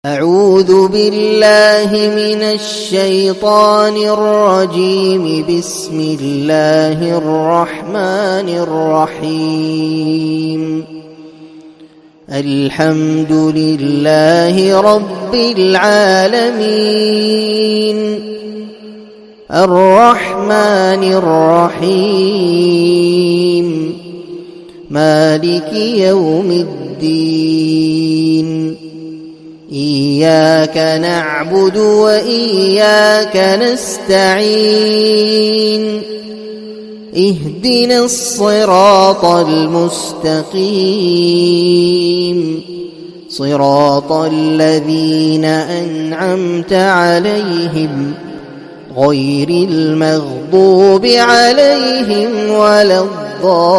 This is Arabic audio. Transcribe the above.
أعوذ بالله من الشيطان الرجيم. بسم الله الرحمن الرحيم. الحمد لله رب العالمين، الرحمن الرحيم، مالك يوم الدين. إياك نعبد وإياك نستعين. اهدنا الصراط المستقيم، صراط الذين أنعمت عليهم غير المغضوب عليهم ولا الضالين.